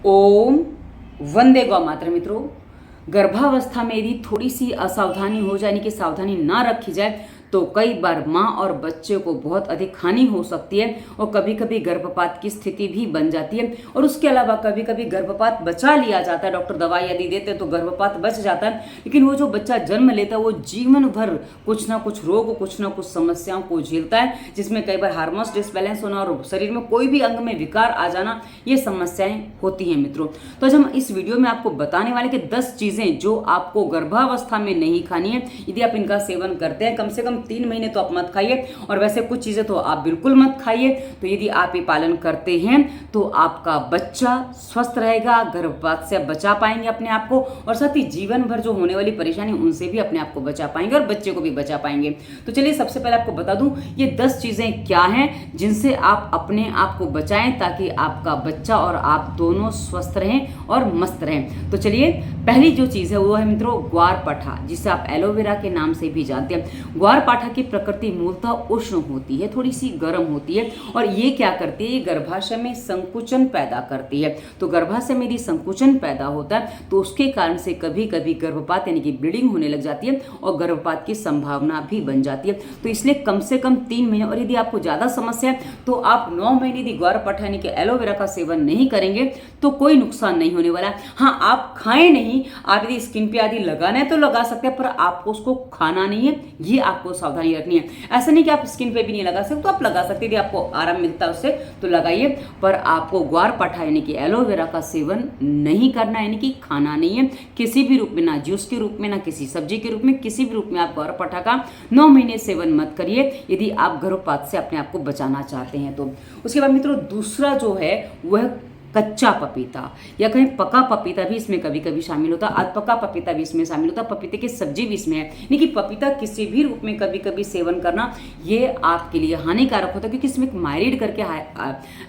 ओम वंदे गौ मातरम। मित्रों, गर्भावस्था में यदि थोड़ी सी असावधानी हो जाए, कि सावधानी ना रखी जाए, तो कई बार माँ और बच्चे को बहुत अधिक हानि हो सकती है और कभी कभी गर्भपात की स्थिति भी बन जाती है। और उसके अलावा कभी कभी गर्भपात बचा लिया जाता है, डॉक्टर दवाई यदि देते हैं तो गर्भपात बच जाता है, लेकिन वो जो बच्चा जन्म लेता है वो जीवन भर कुछ ना कुछ रोग, कुछ ना कुछ समस्याओं को झेलता है, जिसमें कई बार हार्मोन्स डिसबैलेंस होना और शरीर में कोई भी अंग में विकार आ जाना, ये समस्याएं होती हैं। मित्रों, तो आज हम इस वीडियो में आपको बताने वाले कि 10 चीजें जो आपको गर्भावस्था में नहीं खानी है। यदि आप इनका सेवन करते हैं, कम से कम 3 महीने तो आप मत खाइए, और वैसे कुछ चीजें तो आप बिल्कुल मत खाइए। तो यदि आप ये पालन करते हैं तो आपका बच्चा स्वस्थ रहेगा, गर्भपात से बचा पाएंगे अपने आप को, और साथ ही जीवन भर जो होने वाली परेशानी उनसे भी अपने आप को बचा पाएंगे और बच्चे को भी बचा पाएंगे। तो चलिए सबसे पहले आपको बता दूं ये 10 चीजें क्या हैं जिनसे आप अपने आप को बचाएं, ताकि आपका बच्चा और आप दोनों स्वस्थ रहें और मस्त रहें। तो चलिए, पहली जो चीज है वो है मित्रों ग्वारपाठा, जिसे आप एलोवेरा के नाम से भी जानते हैं। ग्वारपाठा की प्रकृति मूलतः उष्ण होती है, थोड़ी सी गर्म होती है, और ये क्या करती है, ये गर्भाशय में संकुचन पैदा करती है। तो गर्भाशय में यदि संकुचन पैदा होता है तो उसके कारण से कभी कभी गर्भपात यानी कि ब्लीडिंग होने लग जाती है और गर्भपात की संभावना भी बन जाती है। तो इसलिए कम से कम 3 महीने, और यदि आपको ज्यादा समस्या है तो आप 9 महीने यदि ग्वारपाठा यानी कि एलोवेरा का सेवन नहीं करेंगे तो कोई नुकसान नहीं होने वाला। हाँ, आप खाएं नहीं, आप यदि स्किन पे आदि लगाना है तो लगा सकते हैं, पर आपको उसको खाना नहीं है, ये आपको सावधानी रखनी है। ऐसा नहीं कि आप स्किन पे भी नहीं लगा सकते, तो आप लगा सकते हैं, यदि आपको आराम मिलता है उससे तो लगाइए, पर आपको ग्वारपाठा यानी कि एलोवेरा का सेवन नहीं करना, यानी कि खाना नहीं है किसी भी रूप में, ना जूस के रूप में, ना किसी सब्जी के रूप में, किसी भी रूप में आप ग्वारपाठा का 9 महीने सेवन मत करिए यदि आप गर्भपात से अपने आप को बचाना चाहते हैं तो। उसके बाद मित्रों दूसरा जो है वह कच्चा पपीता, या कहीं पका पपीता भी इसमें कभी कभी शामिल होता है, अधपका पपीता भी इसमें शामिल होता है, पपीते की सब्जी भी इसमें है। यानी कि पपीता किसी भी रूप में कभी कभी सेवन करना ये आपके लिए हानिकारक होता है, क्योंकि इसमें एक मायरिड करके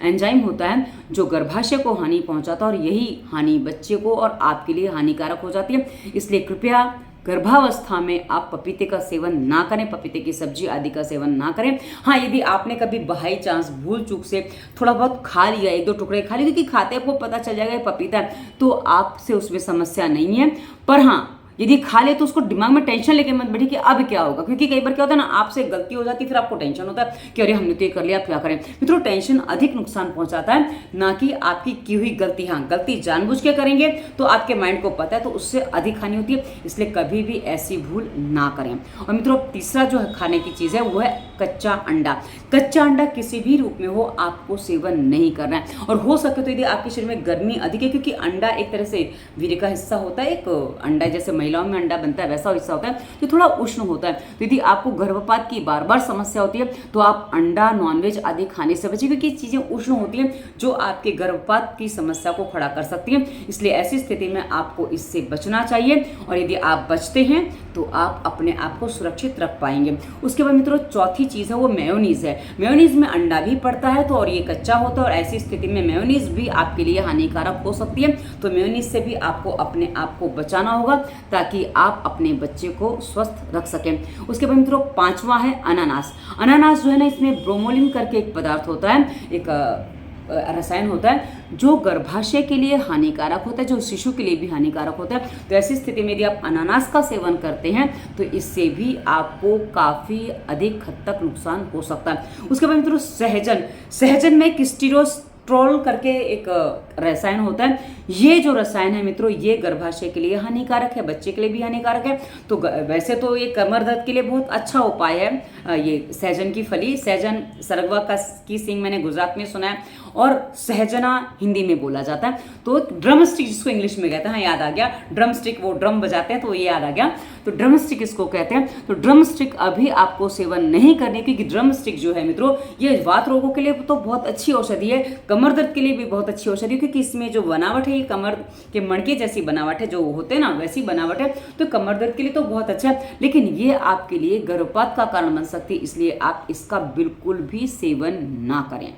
एंजाइम होता है जो गर्भाशय को हानि पहुंचाता है, और यही हानि बच्चे को और आपके लिए हानिकारक हो जाती है। इसलिए कृपया गर्भावस्था में आप पपीते का सेवन ना करें, पपीते की सब्जी आदि का सेवन ना करें। हाँ, यदि आपने कभी बाई चांस भूल चूक से थोड़ा बहुत खा लिया, 1-2 टुकड़े खा लिए, क्योंकि खाते आपको पता चल जाएगा ये पपीता है, तो आपसे उसमें समस्या नहीं है। पर हाँ, यदि खा ले तो उसको दिमाग में टेंशन लेके मत बैठिए कि अब क्या होगा, क्योंकि कई बार क्या होता है ना, आपसे गलती हो जाती है, फिर आपको टेंशन होता है कि अरे हमने तो ये कर लिया, क्या करें। मित्रों, टेंशन अधिक नुकसान पहुंचाता है, ना कि आपकी की हुई गलती। हाँ, गलती जानबूझ के करेंगे तो आपके माइंड को पता है, तो उससे अधिक हानि होती है, इसलिए कभी भी ऐसी भूल ना करें। और मित्रों तीसरा जो है खाने की चीज है वो है कच्चा अंडा। कच्चा अंडा किसी भी रूप में हो आपको सेवन नहीं करना है, और हो सके तो यदि आपके शरीर में गर्मी अधिक है, क्योंकि अंडा एक तरह से वीर्य का हिस्सा होता है, एक अंडा जैसे महिलाओं में अंडा बनता है वैसा हिस्सा होता है, तो थोड़ा उष्ण होता है। तो यदि आपको गर्भपात की बार बार समस्या होती है तो आप अंडा, नॉनवेज आदि खाने से बचिए, क्योंकि चीजें उष्ण होती हैं जो आपके गर्भपात की समस्या को खड़ा कर सकती हैं। इसलिए ऐसी स्थिति में आपको इससे बचना चाहिए, और यदि आप बचते हैं तो आप अपने आप को सुरक्षित रख पाएंगे। उसके बाद मित्रों चौथी चीज है वो मेयोनीज है। मेयोनीज में अंडा भी पड़ता है, तो और ये कच्चा होता है, और ऐसी स्थिति में मेयोनीज भी आपके लिए हानिकारक हो सकती है। तो मेयोनीज से भी आपको अपने आप को बचाना होगा, ताकि आप अपने बच्चे को स्वस्थ रख सकें। उसके बाद मित्रों पांचवा है अनानास। अनानास जो है ना, इसमें ब्रोमोलिन करके एक पदार्थ होता है, एक रसायन होता है जो गर्भाशय के लिए हानिकारक होता है, जो शिशु के लिए भी हानिकारक होता है। तो ऐसी स्थिति में यदि आप अनानास का सेवन करते हैं तो इससे भी आपको काफी अधिक हद तक नुकसान हो सकता है। उसके बाद मित्रों सहजन। सहजन में किस्टिरोस्ट्रोल करके एक रसायन होता है। ये जो रसायन है मित्रों, ये गर्भाशय के लिए हानिकारक है, बच्चे के लिए भी हानिकारक है। तो वैसे तो ये कमर दर्द के लिए बहुत अच्छा उपाय है ये सहजन की फली। सहजन सरगवा का की सिंग मैंने गुजरात में सुना है, और सहजना हिंदी में बोला जाता है। तो ड्रम स्टिक जिसको इंग्लिश में कहते हैं, हाँ याद आ गया, ड्रम स्टिक, वो ड्रम बजाते हैं तो ये याद आ गया। तो ड्रम स्टिक इसको कहते हैं। तो ड्रम स्टिक अभी आपको सेवन नहीं करने, क्योंकि ड्रम स्टिक जो है मित्रों ये वात रोगों के लिए तो बहुत अच्छी औषधि है, कमर दर्द के लिए भी बहुत अच्छी औषधि है, क्योंकि इसमें जो बनावट है ये कमर के मणके जैसी बनावट है, जो होते हैं ना वैसी बनावट है। तो कमर दर्द के लिए तो बहुत अच्छा है, लेकिन ये आपके लिए गर्भपात का कारण बन सकती है, इसलिए आप इसका बिल्कुल भी सेवन ना करें।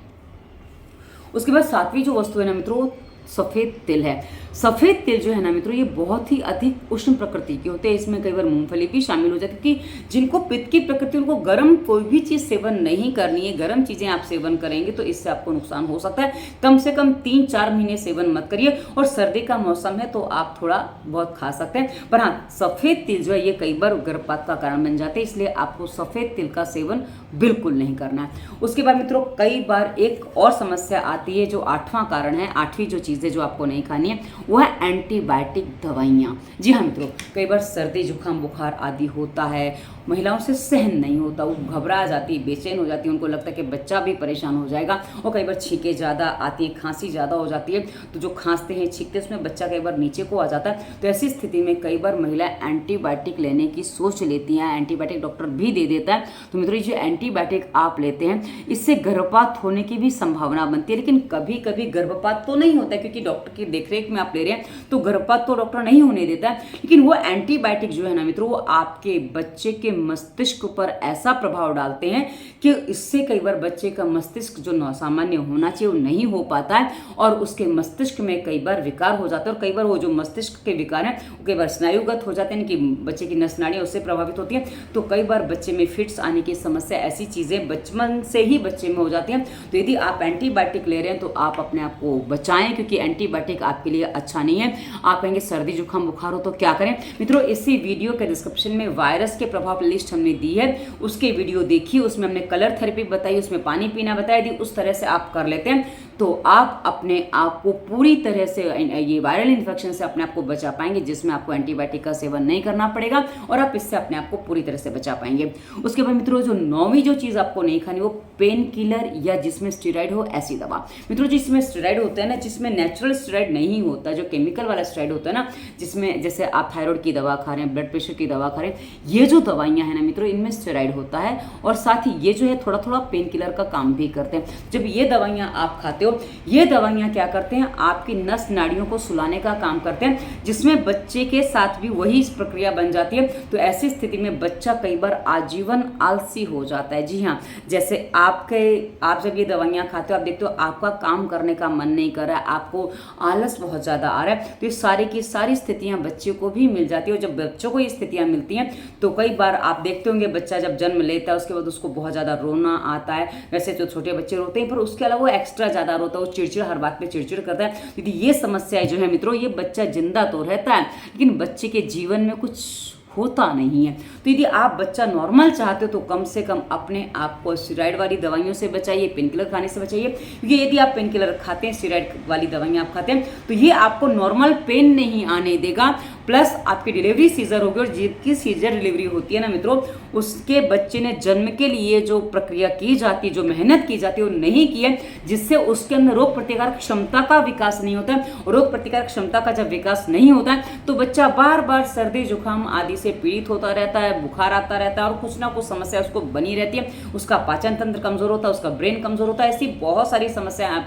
उसके बाद सातवीं जो वस्तु है ना मित्रों सफ़ेद तिल है। सफ़ेद तिल जो है ना मित्रों, ये बहुत ही अधिक उष्ण प्रकृति के होते हैं। इसमें कई बार मूंगफली भी शामिल हो जाती है, क्योंकि जिनको पित्त की प्रकृति, उनको गर्म कोई भी चीज़ सेवन नहीं करनी है। गर्म चीज़ें आप सेवन करेंगे तो इससे आपको नुकसान हो सकता है। कम से कम 3-4 महीने सेवन मत करिए। और सर्दी का मौसम है तो आप थोड़ा बहुत खा सकते हैं, पर हाँ, सफ़ेद तिल जो है ये कई बार गर्भपात का कारण बन जाते हैं, इसलिए आपको सफ़ेद तिल का सेवन बिल्कुल नहीं करना है। उसके बाद मित्रों, कई बार एक और समस्या आती है, जो 8वां कारण है, 8वीं जो चीज़ें जो आपको नहीं खानी है वो है एंटीबायोटिक दवाइयाँ। जी हाँ मित्रों, कई बार सर्दी जुकाम बुखार आदि होता है, महिलाओं से सहन नहीं होता, वो घबरा जाती है, बेचैन हो जाती है, उनको लगता है कि बच्चा भी परेशान हो जाएगा। और कई बार छींकें ज़्यादा आती है, खांसी ज़्यादा हो जाती है, तो जो खांसते हैं छींकते हैं उसमें बच्चा कई बार नीचे को आ जाता है। तो ऐसी स्थिति में कई बार महिला एंटीबायोटिक लेने की सोच लेती हैं, एंटीबायोटिक डॉक्टर भी दे देता है। तो मित्रों, ये जो एंटीबायोटिक आप लेते हैं इससे गर्भपात होने की भी संभावना बनती है, लेकिन कभी कभी गर्भपात तो नहीं होता है, क्योंकि डॉक्टर की देखरेख में आप ले रहे हैं तो गर्भपात तो डॉक्टर नहीं होने देता है। लेकिन वो एंटीबायोटिक जो है ना मित्रों, वो आपके बच्चे के मस्तिष्क पर ऐसा प्रभाव डालते हैं कि इससे कई बार बच्चे का मस्तिष्क जो सामान्य होना चाहिए वो नहीं हो पाता है, और उसके मस्तिष्क में कई बार विकार हो जाता है। और कई बार वो जो मस्तिष्क के विकार हैं वो कई बार स्नायुगत हो जाते हैं, कि बच्चे की नस नाड़ियाँ उससे प्रभावित होती हैं। तो कई बार बच्चे में फिट्स आने की समस्या, ऐसी चीज़ें बचपन से ही बच्चे में हो जाती हैं। तो यदि आप एंटीबायोटिक ले रहे हैं तो आप अपने आप को बचाएं, क्योंकि एंटीबायोटिक आपके लिए अच्छा नहीं है। आप कहेंगे सर्दी जुकाम बुखार हो तो क्या करें? मित्रों, इसी वीडियो के डिस्क्रिप्शन में वायरस के प्रभाव लिस्ट हमने दी है, उसके वीडियो देखिए, उसमें हमने कलर थेरेपी बताई, उसमें पानी पीना बताया। यदि उस तरह से आप कर लेते हैं तो आप अपने आप को पूरी तरह से ये वायरल इन्फेक्शन से अपने आप को बचा पाएंगे, जिसमें आपको एंटीबायोटिक का सेवन नहीं करना पड़ेगा, और आप इससे अपने आप को पूरी तरह से बचा पाएंगे। उसके बाद मित्रों, जो 9वीं जो चीज़ आपको नहीं खानी वो पेन किलर या जिसमें स्टेरॉइड हो, ऐसी दवा। मित्रों, जिसमें स्टेरॉइड होता है ना, जिसमें नेचुरल स्टेरॉइड नहीं होता, जो केमिकल वाला स्टेरॉइड होता है ना, जिसमें जैसे आप थायराइड की दवा खा रहे हैं, ब्लड प्रेशर की दवा खा रहे हैं, ये जो दवाइयाँ हैं ना मित्रों, इनमें स्टेरॉइड होता है, और साथ ही ये जो है थोड़ा थोड़ा पेन किलर का काम भी करते हैं। जब ये दवाइयाँ आप खाते हो, ये दवाइयाँ क्या करते हैं, आपकी नस नाड़ियों को सुलाने का काम करते हैं, जिसमें बच्चे के साथ भी वही इस प्रक्रिया बन जाती है। तो ऐसी स्थिति में बच्चा कई बार आजीवन आलसी हो जाता है। जी हाँ, जैसे आप जब ये दवाइयाँ खाते हो, आप देखते हो आपका काम करने का मन नहीं कर रहा है, आपको आलस बहुत ज़्यादा आ रहा है, तो ये सारी की सारी स्थितियाँ बच्चे को भी मिल जाती है। और जब बच्चों को ये स्थितियाँ मिलती हैं तो कई बार आप देखते होंगे, बच्चा जब जन्म लेता है उसके बाद उसको बहुत ज़्यादा रोना आता है। वैसे जो छोटे बच्चे रोते हैं, पर उसके अलावा वो एक्स्ट्रा ज़्यादा रोता है, वो चिड़चिड़, हर बात पे चिड़चिड़ करता है। क्योंकि ये समस्याएं जो है मित्रों, ये बच्चा जिंदा तो रहता है लेकिन बच्चे के जीवन में कुछ होता नहीं है। तो यदि आप बच्चा नॉर्मल चाहते हो तो कम से कम अपने आप को स्टेरॉइड वाली दवाइयों से बचाइए, पेन किलर खाने से बचाइए। क्योंकि यदि आप पेन किलर खाते हैं, स्टेरॉइड वाली दवाइयाँ आप खाते हैं, तो ये आपको नॉर्मल पेन नहीं आने देगा, प्लस आपकी डिलीवरी सीजर होगी। और जिसकी सीजर डिलीवरी होती है ना मित्रों, उसके बच्चे ने जन्म के लिए जो प्रक्रिया की जाती है, जो मेहनत की जाती है, वो नहीं की है, जिससे उसके अंदर रोग प्रतिकारक क्षमता का विकास नहीं होता है। रोग प्रतिकारक क्षमता का जब विकास नहीं होता है तो बच्चा बार बार सर्दी जुकाम आदि से पीड़ित होता रहता है, बुखार आता रहता है, और कुछ ना कुछ समस्या उसको बनी रहती है। उसका पाचन तंत्र कमजोर होता है, उसका ब्रेन कमजोर होता है, ऐसी बहुत सारी समस्याएं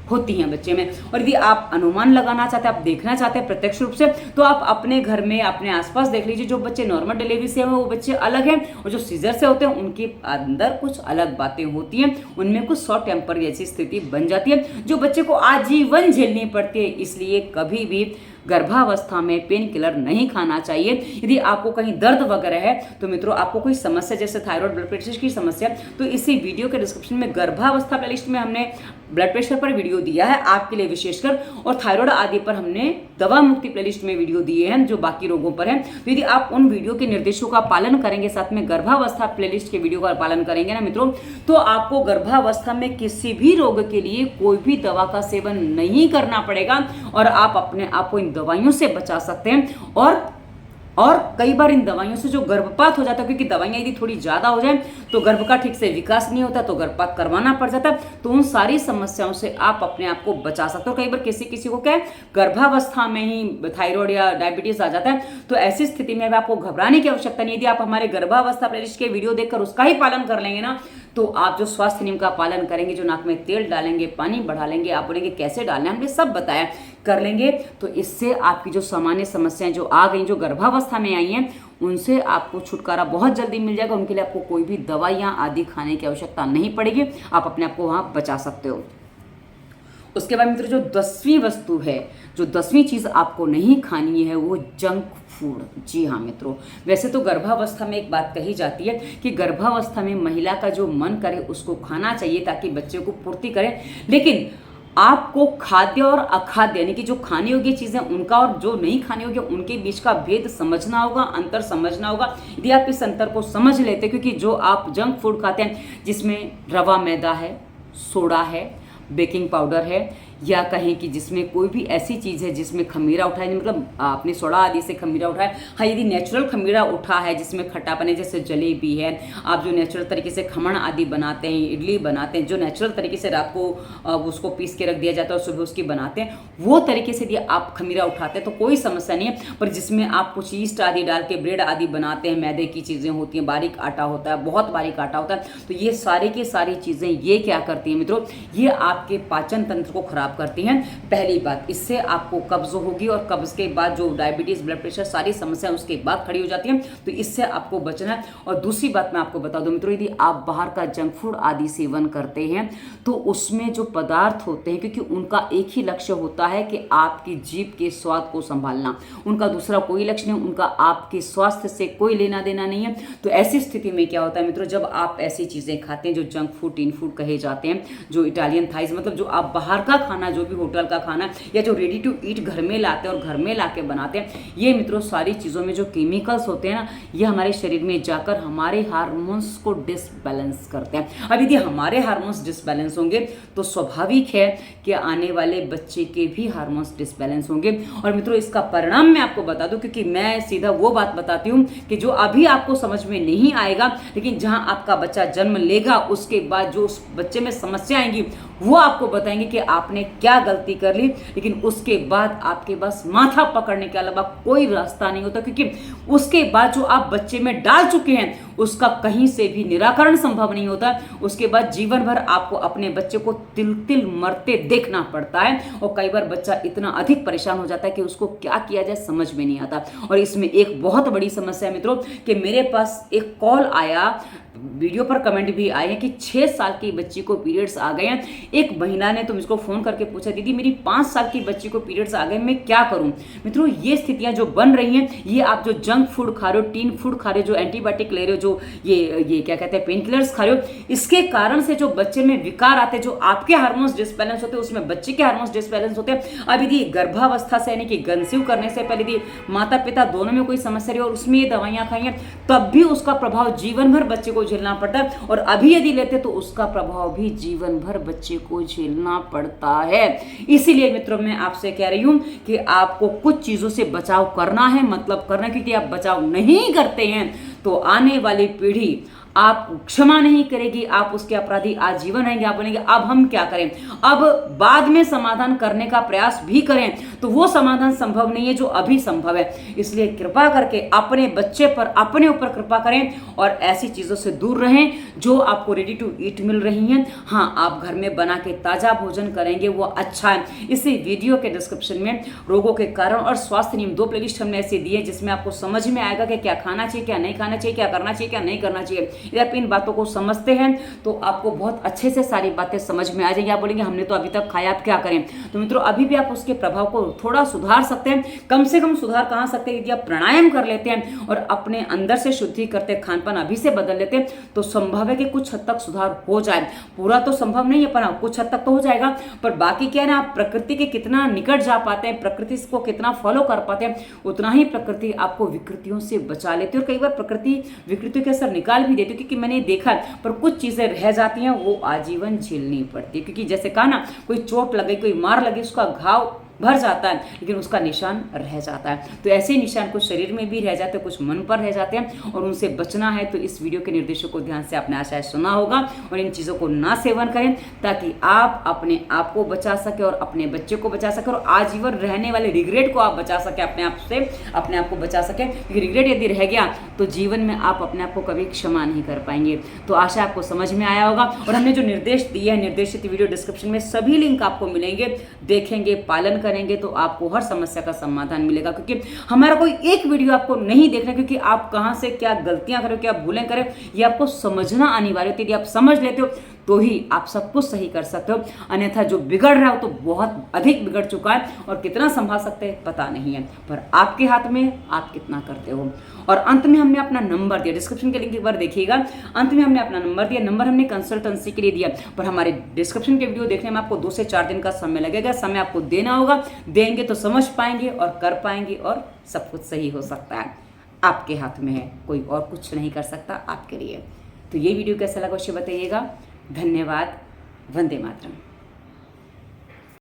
होती हैं बच्चे में। और यदि आप अनुमान लगाना चाहते हैं, आप देखना चाहते हैं प्रत्यक्ष रूप से, तो आप अपने घर में, अपने आसपास देख लीजिए। जो बच्चे नॉर्मल डिलीवरी से हैं वो बच्चे अलग हैं, और जो सीजर से होते हैं उनके अंदर कुछ अलग बातें होती हैं, उनमें कुछ शॉर्ट टेम्पर जैसी स्थिति बन जाती है, जो बच्चे को आजीवन झेलनी पड़ती है। इसलिए कभी भी गर्भावस्था में पेन किलर नहीं खाना चाहिए। यदि आपको कहीं दर्द वगैरह है तो मित्रों, आपको कोई समस्या जैसे थायराइड, ब्लड प्रेशर की समस्या, तो इसी वीडियो के डिस्क्रिप्शन में गर्भावस्था प्लेलिस्ट में हमने ब्लड प्रेशर पर वीडियो दिया है आपके लिए विशेषकर, और थायराइड आदि पर हमने दवा मुक्ति प्लेलिस्ट में वीडियो दिए हैं जो बाकी रोगों पर है। तो यदि आप उन वीडियो के निर्देशों का पालन करेंगे, साथ में गर्भावस्था प्लेलिस्ट के वीडियो का पालन करेंगे ना मित्रों, तो आपको गर्भावस्था में किसी भी रोग के लिए कोई भी दवा का सेवन नहीं करना पड़ेगा, और आप अपने आप को इन दवाइयों से बचा सकते हैं। और कई बार इन दवाइयों से जो गर्भपात हो जाता है, क्योंकि दवाइयाँ यदि थोड़ी ज़्यादा हो जाए तो गर्भ का ठीक से विकास नहीं होता, तो गर्भपात करवाना पड़ जाता है। तो उन सारी समस्याओं से आप अपने आप को बचा सकते हो। कई बार किसी को क्या है, गर्भावस्था में ही थायराइड या डायबिटीज आ जाता है, तो ऐसी स्थिति में आपको घबराने की आवश्यकता नहीं। यदि आप हमारे गर्भावस्था प्लेलिस्ट के वीडियो देखकर उसका ही पालन कर लेंगे ना, तो आप जो स्वास्थ्य नियम का पालन करेंगे, जो नाक में तेल डालेंगे, पानी बढ़ा लेंगे, आप बोलेंगे कैसे डालना है, हमने सब बताया, कर लेंगे, तो इससे आपकी जो सामान्य समस्याएं जो आ गई, जो गर्भावस्था में आई हैं, उनसे आपको छुटकारा बहुत जल्दी मिल जाएगा। उनके लिए आपको कोई भी दवाइयाँ आदि खाने की आवश्यकता नहीं पड़ेगी, आप अपने आप को वहाँ बचा सकते हो। उसके बाद मित्रों जो 10वीं वस्तु है, जो 10वीं चीज़ आपको नहीं खानी है वो जंक फूड। जी हाँ मित्रों, वैसे तो गर्भावस्था में एक बात कही जाती है कि गर्भावस्था में महिला का जो मन करे उसको खाना चाहिए ताकि बच्चे को पूर्ति करे, लेकिन आपको खाद्य और अखाद्य यानी कि जो खाने योग्य चीज़ें उनका और जो नहीं खाने योग्य उनके बीच का भेद समझना होगा, अंतर समझना होगा। यदि आप इस अंतर को समझ लेते, क्योंकि जो आप जंक फूड खाते हैं जिसमें रवा मैदा है, सोडा है, बेकिंग पाउडर है, या कहें कि जिसमें कोई भी ऐसी चीज़ है जिसमें खमीरा उठा है, मतलब आपने सोडा आदि से खमीरा उठाया, हाँ यदि नेचुरल खमीरा उठा है जिसमें खट्टापन है, जैसे जलेबी है, आप जो नेचुरल तरीके से खमण आदि बनाते हैं, इडली बनाते हैं, जो नेचुरल तरीके से रात को उसको पीस के रख दिया जाता है और सुबह उसकी बनाते हैं, वो तरीके से यदि आप खमीरा उठाते हैं तो कोई समस्या नहीं है। पर जिसमें आप कुछ ईस्ट आदि डाल के ब्रेड आदि बनाते हैं, मैदे की चीज़ें होती हैं, बारीक आटा होता है, बहुत बारीक आटा होता है, तो ये सारी की सारी चीज़ें ये क्या करती हैं मित्रों, ये आपके पाचन तंत्र को खराब करती हैं। पहली बात, इससे आपको कब्ज होगी और कब्ज के बाद जो डायबिटीज, ब्लड प्रेशर, सारी समस्या उसके बाद खड़ी हो जाती हैं, तो इससे आपको बचना है। और दूसरी बात मैं आपको बता दूं मित्रों, यदि आप बाहर का जंक फूड आदि सेवन करते हैं तो उसमें जो पदार्थ होते हैं, क्योंकि उनका एक ही लक्ष्य होता है कि आपकी जीभ के स्वाद को संभालना, उनका दूसरा कोई लक्ष्य नहीं, उनका आपके स्वास्थ्य से कोई लेना देना नहीं है। तो ऐसी स्थिति में क्या होता है मित्रों, जब आप ऐसी चीज़ें खाते हैं जो जंक फूड, टीन फूड कहे जाते हैं, जो इटालियन थाइज, मतलब जो आप बाहर का खाना, जो भी होटल का खाना या जो रेडी टू ईट घर में लाते हैं और घर में लाके बनाते हैं, ये मित्रों सारी चीज़ों में जो केमिकल्स होते हैं ना, ये हमारे शरीर में जाकर हमारे हार्मोन्स को डिसबैलेंस करते हैं। अब यदि हमारे हार्मोन्स डिसबैलेंस होंगे तो स्वाभाविक है कि आने वाले बच्चे के भी हार्मोन्स डिसबैलेंस होंगे। और मित्रों इसका परिणाम मैं आपको बता दूं, क्योंकि मैं सीधा वो बात बताती हूँ कि जो अभी आपको समझ में नहीं आएगा, लेकिन जहां आपका बच्चा जन्म लेगा उसके बाद जो उस बच्चे में समस्या आएंगी वो आपको बताएंगे कि आपने क्या गलती कर ली। लेकिन उसके बाद आपके पास माथा पकड़ने के अलावा कोई रास्ता नहीं होता, क्योंकि उसके बाद जो आप बच्चे में डाल चुके हैं उसका कहीं से भी निराकरण संभव नहीं होता। उसके बाद जीवन भर आपको अपने बच्चे को तिल तिल मरते देखना पड़ता है, और कई बार बच्चा इतना अधिक परेशान हो जाता है कि उसको क्या किया जाए समझ में नहीं आता। और इसमें एक बहुत बड़ी समस्या है मित्रों कि मेरे पास एक कॉल आया, वीडियो पर कमेंट भी आए हैं कि 6 साल की बच्ची को पीरियड्स आ गए हैं। एक महिला ने तो मुझको फोन करके पूछा, दीदी मेरी 5 साल की बच्ची को पीरियड्स आ गए, मैं क्या करूं। मित्रों ये स्थितियां जो बन रही हैं, ये आप जो जंक फूड खा रहे हो, टीन फूड खा रहे हो, जो एंटीबायोटिक ले रहे हो, जो ये क्या कहते हैं पेन किलर्स खा रहे हो, इसके कारण से जो बच्चे में विकार आते हैं, जो आपके हार्मोन्स डिसबैलेंस होते हैं उसमें बच्चे के हार्मोन्स डिसबैलेंस होते हैं। अब यदि गर्भावस्था से यानी कि कंसीव करने से पहले यदि माता पिता दोनों में कोई समस्या रही और उसमें ये दवाइयां खाई हैं, तब भी उसका प्रभाव जीवन भर बच्चे को झेलना पड़ता है। और अभी यदि लेते तो उसका प्रभाव भी जीवन भर बच्चे को झेलना पड़ता है। इसीलिए मित्रों मैं आपसे कह रही हूं कि आपको कुछ चीजों से बचाव करना है, मतलब करना, क्योंकि आप बचाव नहीं करते हैं तो आने वाली पीढ़ी आप क्षमा नहीं करेगी, आप उसके अपराधी आजीवन रहेंगे। आप बोलेंगे अब हम क्या करें, अब बाद में समाधान करने का प्रयास भी करें तो वो समाधान संभव नहीं है जो अभी संभव है। इसलिए कृपा करके अपने बच्चे पर, अपने ऊपर कृपा करें और ऐसी चीजों से दूर रहें जो आपको रेडी टू ईट मिल रही हैं। हाँ, आप घर में बना के ताजा भोजन करेंगे वो अच्छा है। इसी वीडियो के डिस्क्रिप्शन में रोगों के कारण और स्वास्थ्य नियम 2 प्लेलिस्ट हमने ऐसे दिए जिसमें आपको समझ में आएगा कि क्या खाना चाहिए, क्या नहीं खाना चाहिए, क्या करना चाहिए, क्या नहीं करना चाहिए। यदि आप इन बातों को समझते हैं तो आपको बहुत अच्छे से सारी बातें समझ में आ जाएंगी। आप बोलेंगे हमने तो अभी तक खाया, आप क्या करें। तो मित्रों अभी भी आप उसके प्रभाव को थोड़ा सुधार सकते हैं। कम से कम सुधार कहाँ सकते हैं, यदि आप प्राणायाम कर लेते हैं और अपने अंदर से शुद्धि करते, खान पान अभी से बदल लेते हैं तो संभव है कि कुछ हद तक सुधार हो जाए। पूरा तो संभव नहीं है पर कुछ हद तक तो हो जाएगा। पर बाकी क्या है ना, आप प्रकृति के कितना निकट जा पाते हैं, प्रकृति को कितना फॉलो कर पाते हैं, उतना ही प्रकृति आपको विकृतियों से बचा लेती है। और कई बार प्रकृति विकृतियों के असर निकाल भी देती है, क्योंकि मैंने देखा है। पर कुछ चीजें रह जाती हैं वो आजीवन झेलनी पड़ती है, क्योंकि जैसे कहा ना, कोई चोट लगी, कोई मार लगी, उसका घाव भर जाता है लेकिन उसका निशान रह जाता है। तो ऐसे निशान कुछ शरीर में भी रह जाते हैं, कुछ मन पर रह जाते हैं और उनसे बचना है तो इस वीडियो के निर्देशों को ध्यान से आपने आशा सुना होगा और इन चीज़ों को ना सेवन करें ताकि आप अपने आप को बचा सके और अपने बच्चे को बचा सके और आजीवन रहने वाले रिग्रेट को आप बचा सके, अपने आप से अपने आप को बचा सके। क्योंकि रिग्रेट यदि रह गया तो जीवन में आप अपने आप को कभी क्षमा नहीं कर पाएंगे। तो आशा आपको समझ में आया होगा और हमने जो निर्देश दिए हैं, निर्देशित वीडियो डिस्क्रिप्शन में सभी लिंक आपको मिलेंगे, देखेंगे, पालन करेंगे तो आपको हर समस्या का समाधान मिलेगा। क्योंकि हमारा कोई एक वीडियो आपको नहीं देखना, क्योंकि आप कहां से क्या गलतियां करें, क्या भूलें करें, ये आपको समझना अनिवार्य होती है। यदि आप समझ लेते हो तो ही आप सब कुछ सही कर सकते हो, अन्यथा जो बिगड़ रहा हो तो बहुत अधिक बिगड़ चुका है और कितना संभाल सकते हैं पता नहीं है, पर आपके हाथ में आप कितना करते हो। और अंत में हमने अपना नंबर दिया, डिस्क्रिप्शन के लिंक एक बार देखिएगा, अंत में हमने अपना नंबर दिया, नंबर हमने कंसल्टेंसी के लिए दिया, पर हमारे डिस्क्रिप्शन के वीडियो देखने में आपको 2 से 4 दिन का समय लगेगा, समय आपको देना होगा, देंगे तो समझ पाएंगे और कर पाएंगे और सब कुछ सही हो सकता है। आपके हाथ में है, कोई और कुछ नहीं कर सकता आपके लिए। तो ये वीडियो कैसा लगा अवश्य बताइएगा। धन्यवाद। वंदे मातरम।